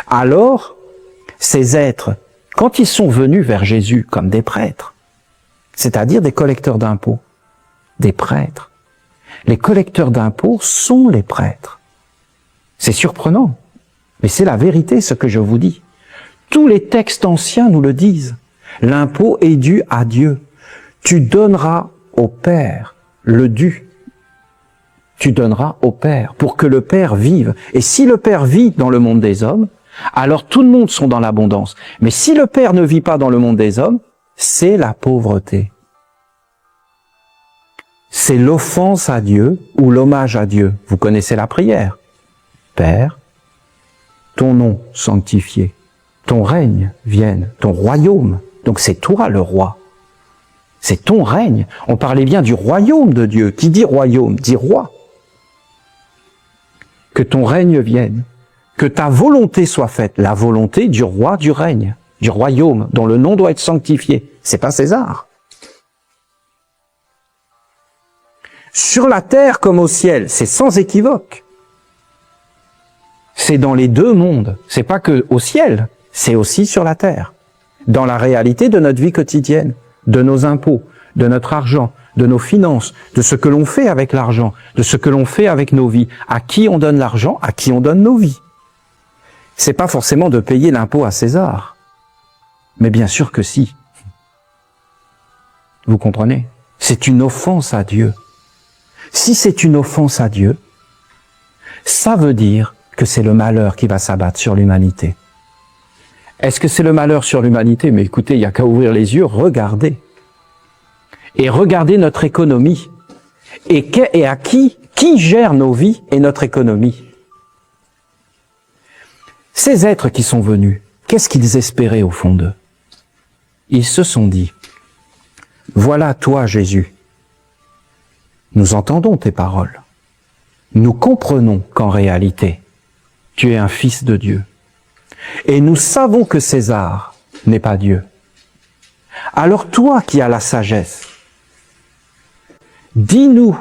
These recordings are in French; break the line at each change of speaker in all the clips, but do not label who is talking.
Alors, ces êtres, quand ils sont venus vers Jésus comme des prêtres, c'est-à-dire des collecteurs d'impôts, des prêtres, les collecteurs d'impôts sont les prêtres. C'est surprenant, mais c'est la vérité ce que je vous dis. Tous les textes anciens nous le disent. L'impôt est dû à Dieu. Tu donneras au Père le dû. Tu donneras au Père pour que le Père vive. Et si le Père vit dans le monde des hommes, alors tout le monde sont dans l'abondance. Mais si le Père ne vit pas dans le monde des hommes, c'est la pauvreté. C'est l'offense à Dieu ou l'hommage à Dieu. Vous connaissez la prière. Père, ton nom sanctifié, ton règne vienne, ton royaume. Donc c'est toi le roi. C'est ton règne. On parlait bien du royaume de Dieu. Qui dit royaume, dit roi. Que ton règne vienne. Que ta volonté soit faite. La volonté du roi du règne, du royaume, dont le nom doit être sanctifié. C'est pas César. Sur la terre comme au ciel, c'est sans équivoque. C'est dans les deux mondes. C'est pas que au ciel, c'est aussi sur la terre. Dans la réalité de notre vie quotidienne, de nos impôts, de notre argent, de nos finances, de ce que l'on fait avec l'argent, de ce que l'on fait avec nos vies. À qui on donne l'argent, à qui on donne nos vies. C'est pas forcément de payer l'impôt à César. Mais bien sûr que si. Vous comprenez? C'est une offense à Dieu. Si c'est une offense à Dieu, ça veut dire que c'est le malheur qui va s'abattre sur l'humanité. Est-ce que c'est le malheur sur l'humanité? Mais écoutez, il n'y a qu'à ouvrir les yeux, regardez. Et regardez notre économie. Et à qui gère nos vies et notre économie? Ces êtres qui sont venus, qu'est-ce qu'ils espéraient au fond d'eux? Ils se sont dit, voilà toi Jésus, nous entendons tes paroles. Nous comprenons qu'en réalité, tu es un fils de Dieu. Et nous savons que César n'est pas Dieu. Alors toi qui as la sagesse, dis-nous,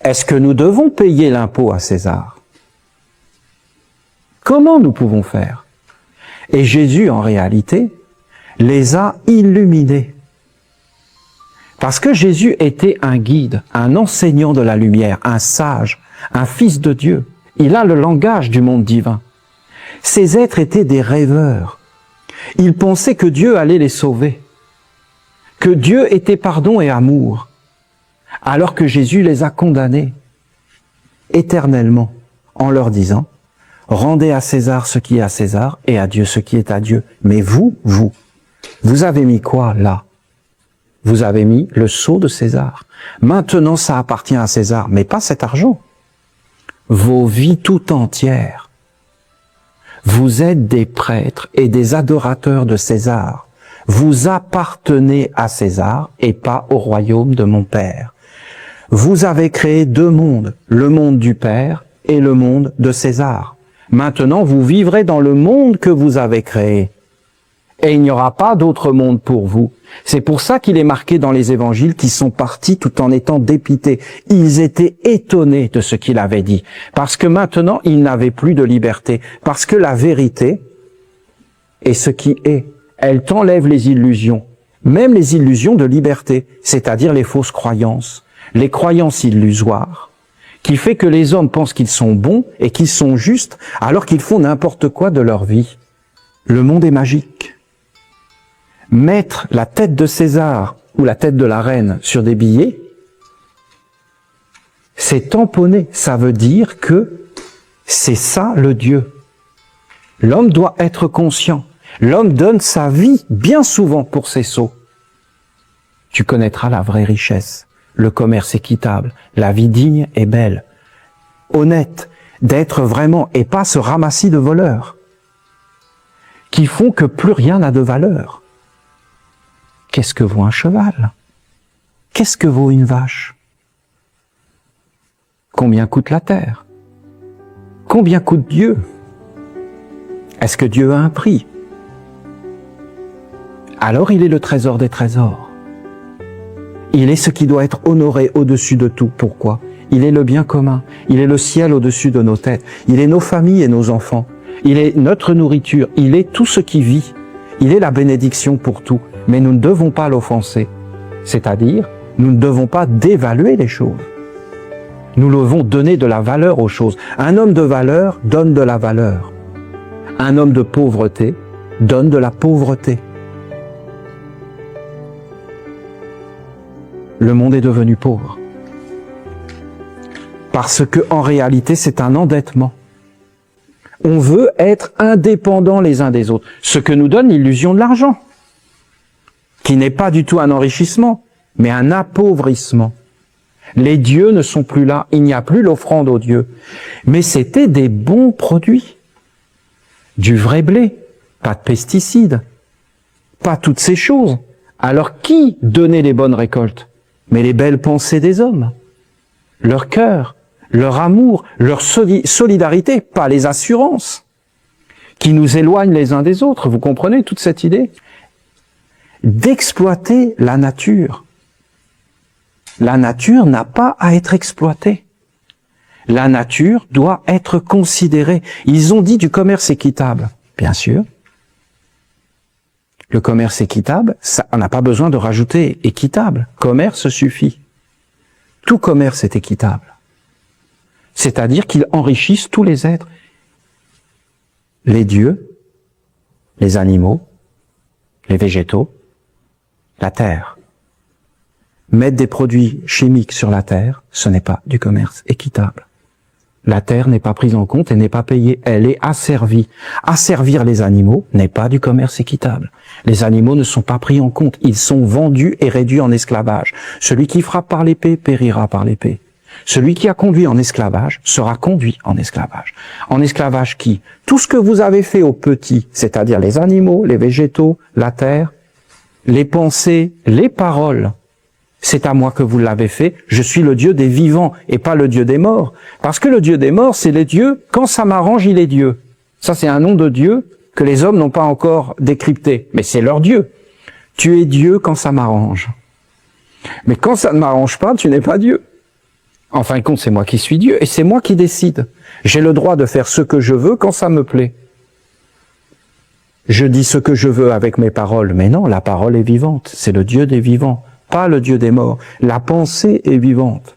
est-ce que nous devons payer l'impôt à César? Comment nous pouvons faire? Et Jésus, en réalité, les a illuminés. Parce que Jésus était un guide, un enseignant de la lumière, un sage, un fils de Dieu. Il a le langage du monde divin. Ces êtres étaient des rêveurs. Ils pensaient que Dieu allait les sauver, que Dieu était pardon et amour, alors que Jésus les a condamnés éternellement en leur disant « Rendez à César ce qui est à César et à Dieu ce qui est à Dieu. » Mais vous avez mis quoi là? Vous avez mis le sceau de César. Maintenant, ça appartient à César, mais pas cet argent. Vos vies tout entières. Vous êtes des prêtres et des adorateurs de César. Vous appartenez à César et pas au royaume de mon Père. Vous avez créé deux mondes, le monde du Père et le monde de César. Maintenant, vous vivrez dans le monde que vous avez créé. Et il n'y aura pas d'autre monde pour vous. C'est pour ça qu'il est marqué dans les évangiles qu'ils sont partis tout en étant dépités. Ils étaient étonnés de ce qu'il avait dit. Parce que maintenant, ils n'avaient plus de liberté. Parce que la vérité est ce qui est. Elle t'enlève les illusions. Même les illusions de liberté. C'est-à-dire les fausses croyances. Les croyances illusoires. Qui fait que les hommes pensent qu'ils sont bons et qu'ils sont justes alors qu'ils font n'importe quoi de leur vie. Le monde est magique. Mettre la tête de César ou la tête de la reine sur des billets, c'est tamponner. Ça veut dire que c'est ça le Dieu. L'homme doit être conscient. L'homme donne sa vie bien souvent pour ses sceaux. Tu connaîtras la vraie richesse, le commerce équitable, la vie digne et belle, honnête, d'être vraiment, et pas ce ramassis de voleurs qui font que plus rien n'a de valeur. Qu'est-ce que vaut un cheval? Qu'est-ce que vaut une vache? Combien coûte la terre? Combien coûte Dieu? Est-ce que Dieu a un prix? Alors il est le trésor des trésors. Il est ce qui doit être honoré au-dessus de tout. Pourquoi? Il est le bien commun. Il est le ciel au-dessus de nos têtes. Il est nos familles et nos enfants. il est notre nourriture, il est tout ce qui vit, il est la bénédiction pour tout. Mais nous ne devons pas l'offenser, c'est-à-dire, nous ne devons pas dévaluer les choses. Nous devons donner de la valeur aux choses. Un homme de valeur donne de la valeur. Un homme de pauvreté donne de la pauvreté. Le monde est devenu pauvre. Parce que, en réalité, c'est un endettement. On veut être indépendants les uns des autres. Ce que nous donne l'illusion de l'argent. Qui n'est pas du tout un enrichissement, mais un appauvrissement. Les dieux ne sont plus là, il n'y a plus l'offrande aux dieux. Mais c'était des bons produits. Du vrai blé, pas de pesticides, pas toutes ces choses. Alors qui donnait les bonnes récoltes? Mais les belles pensées des hommes, leur cœur, leur amour, leur solidarité, pas les assurances, qui nous éloignent les uns des autres. Vous comprenez toute cette idée? D'exploiter la nature. La nature n'a pas à être exploitée. La nature doit être considérée. Ils ont dit du commerce équitable. Bien sûr. Le commerce équitable, ça, on n'a pas besoin de rajouter équitable. Commerce suffit. Tout commerce est équitable. C'est-à-dire qu'il enrichisse tous les êtres. Les dieux, les animaux, les végétaux, la terre. Mettre des produits chimiques sur la terre, ce n'est pas du commerce équitable. La terre n'est pas prise en compte et n'est pas payée, elle est asservie. Asservir les animaux n'est pas du commerce équitable. Les animaux ne sont pas pris en compte, ils sont vendus et réduits en esclavage. Celui qui frappe par l'épée périra par l'épée. Celui qui a conduit en esclavage sera conduit en esclavage. En esclavage qui? Tout ce que vous avez fait aux petits, c'est-à-dire les animaux, les végétaux, la terre, les pensées, les paroles, c'est à moi que vous l'avez fait, je suis le Dieu des vivants et pas le Dieu des morts. Parce que le Dieu des morts, c'est les dieux, quand ça m'arrange, il est Dieu. Ça, c'est un nom de Dieu que les hommes n'ont pas encore décrypté, mais c'est leur Dieu. Tu es Dieu quand ça m'arrange. Mais quand ça ne m'arrange pas, tu n'es pas Dieu. En fin de compte, c'est moi qui suis Dieu et c'est moi qui décide. J'ai le droit de faire ce que je veux quand ça me plaît. Je dis ce que je veux avec mes paroles, mais non, la parole est vivante, c'est le Dieu des vivants. Pas le Dieu des morts. La pensée est vivante.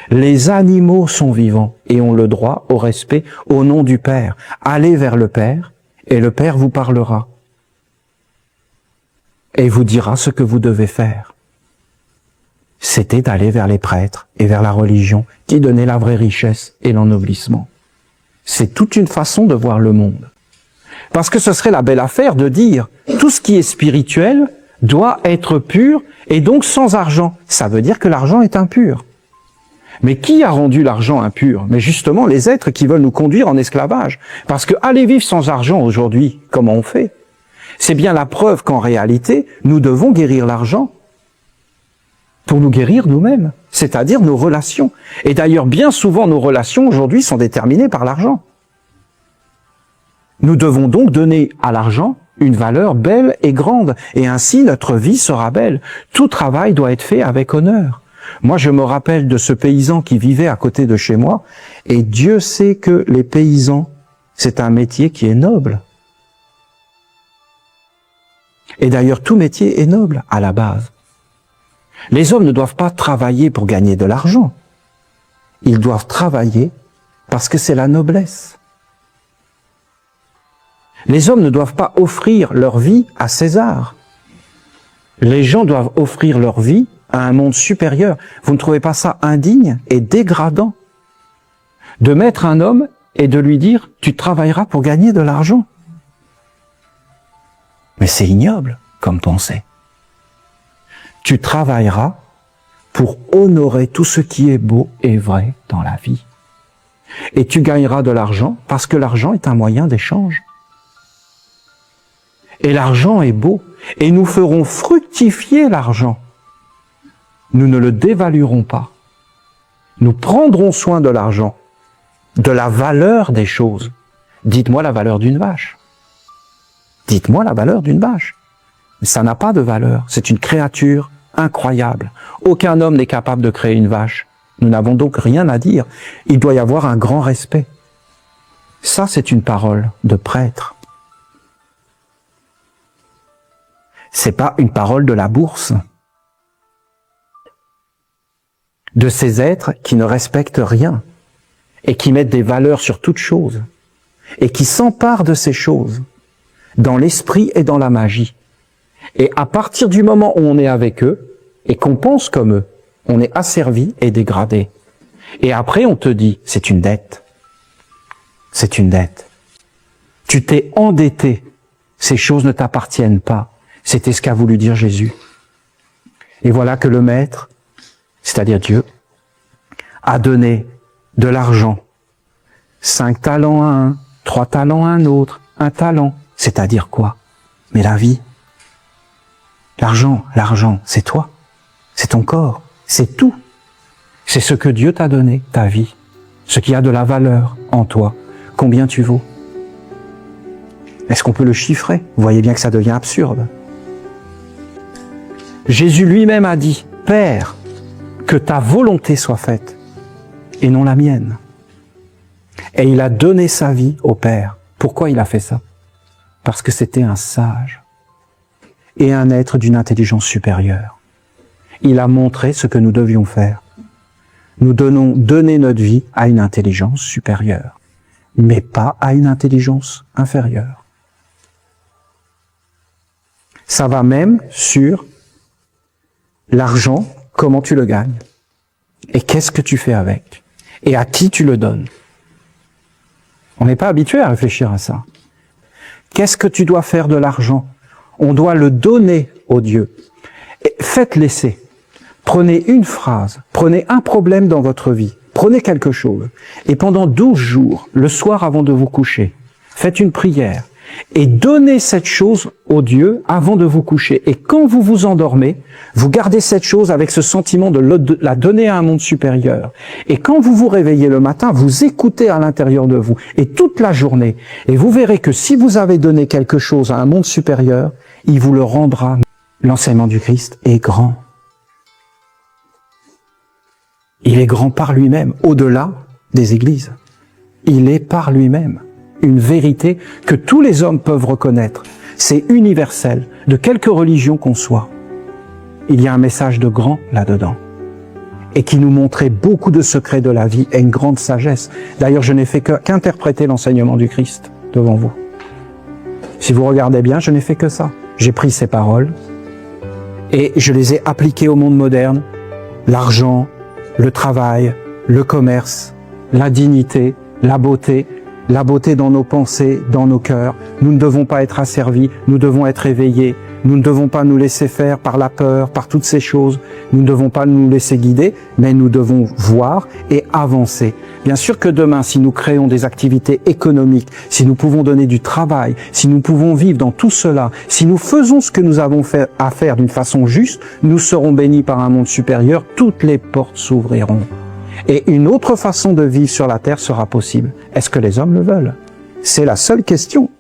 Les animaux sont vivants et ont le droit au respect au nom du Père. Allez vers le Père et le Père vous parlera et vous dira ce que vous devez faire. C'était d'aller vers les prêtres et vers la religion qui donnait la vraie richesse et l'ennoblissement. C'est toute une façon de voir le monde. Parce que ce serait la belle affaire de dire tout ce qui est spirituel doit être pur et donc sans argent. Ça veut dire que l'argent est impur. Mais qui a rendu l'argent impur? Mais justement les êtres qui veulent nous conduire en esclavage. Parce que aller vivre sans argent aujourd'hui, comment on fait? C'est bien la preuve qu'en réalité, nous devons guérir l'argent pour nous guérir nous-mêmes, c'est-à-dire nos relations. Et d'ailleurs, bien souvent, nos relations aujourd'hui sont déterminées par l'argent. Nous devons donc donner à l'argent une valeur belle et grande, et ainsi notre vie sera belle. Tout travail doit être fait avec honneur. Moi, je me rappelle de ce paysan qui vivait à côté de chez moi, et Dieu sait que les paysans, c'est un métier qui est noble. Et d'ailleurs, tout métier est noble à la base. Les hommes ne doivent pas travailler pour gagner de l'argent. Ils doivent travailler parce que c'est la noblesse. Les hommes ne doivent pas offrir leur vie à César. Les gens doivent offrir leur vie à un monde supérieur. Vous ne trouvez pas ça indigne et dégradant de mettre un homme et de lui dire « tu travailleras pour gagner de l'argent ». Mais c'est ignoble comme pensée. Tu travailleras pour honorer tout ce qui est beau et vrai dans la vie. Et tu gagneras de l'argent parce que l'argent est un moyen d'échange. Et l'argent est beau. Et nous ferons fructifier l'argent. Nous ne le dévaluerons pas. Nous prendrons soin de l'argent, de la valeur des choses. Dites-moi la valeur d'une vache. Dites-moi la valeur d'une vache. Ça n'a pas de valeur. C'est une créature incroyable. Aucun homme n'est capable de créer une vache. Nous n'avons donc rien à dire. Il doit y avoir un grand respect. Ça, c'est une parole de prêtre. C'est pas une parole de la bourse. De ces êtres qui ne respectent rien et qui mettent des valeurs sur toute chose et qui s'emparent de ces choses dans l'esprit et dans la magie. Et à partir du moment où on est avec eux et qu'on pense comme eux, on est asservi et dégradé. Et après, on te dit, c'est une dette. C'est une dette. Tu t'es endetté. Ces choses ne t'appartiennent pas. C'était ce qu'a voulu dire Jésus. Et voilà que le Maître, c'est-à-dire Dieu, a donné de l'argent. 5 talents à un, 3 talents à un autre, 1 talent. C'est-à-dire quoi? Mais la vie. L'argent, c'est toi. C'est ton corps. C'est tout. C'est ce que Dieu t'a donné, ta vie. Ce qui a de la valeur en toi. Combien tu vaux? Est-ce qu'on peut le chiffrer? Vous voyez bien que ça devient absurde. Jésus lui-même a dit, « Père, que ta volonté soit faite, et non la mienne. » Et il a donné sa vie au Père. Pourquoi il a fait ça? Parce que c'était un sage et un être d'une intelligence supérieure. Il a montré ce que nous devions faire. Nous devons donner notre vie à une intelligence supérieure, mais pas à une intelligence inférieure. Ça va même sur l'argent, comment tu le gagnes, et qu'est-ce que tu fais avec, et à qui tu le donnes. On n'est pas habitué à réfléchir à ça. Qu'est-ce que tu dois faire de l'argent? On doit le donner au Dieu. Et faites l'essai. Prenez une phrase, prenez un problème dans votre vie, prenez quelque chose, et pendant 12 jours, le soir avant de vous coucher, faites une prière, et donnez cette chose au Dieu avant de vous coucher. Et quand vous vous endormez, vous gardez cette chose avec ce sentiment de la donner à un monde supérieur. Et quand vous vous réveillez le matin, vous écoutez à l'intérieur de vous, et toute la journée, et vous verrez que si vous avez donné quelque chose à un monde supérieur, il vous le rendra. L'enseignement du Christ est grand. Il est grand par lui-même, au-delà des églises. Il est par lui-même une vérité que tous les hommes peuvent reconnaître. C'est universel, de quelque religion qu'on soit. Il y a un message de grand là-dedans, et qui nous montrait beaucoup de secrets de la vie et une grande sagesse. D'ailleurs, je n'ai fait qu'interpréter l'enseignement du Christ devant vous. Si vous regardez bien, je n'ai fait que ça. J'ai pris ces paroles et je les ai appliquées au monde moderne. L'argent, le travail, le commerce, la dignité, la beauté dans nos pensées, dans nos cœurs. Nous ne devons pas être asservis, nous devons être éveillés. Nous ne devons pas nous laisser faire par la peur, par toutes ces choses. Nous ne devons pas nous laisser guider, mais nous devons voir et avancer. Bien sûr que demain, si nous créons des activités économiques, si nous pouvons donner du travail, si nous pouvons vivre dans tout cela, si nous faisons ce que nous avons à faire d'une façon juste, nous serons bénis par un monde supérieur, toutes les portes s'ouvriront. Et une autre façon de vivre sur la terre sera possible. Est-ce que les hommes le veulent? C'est la seule question.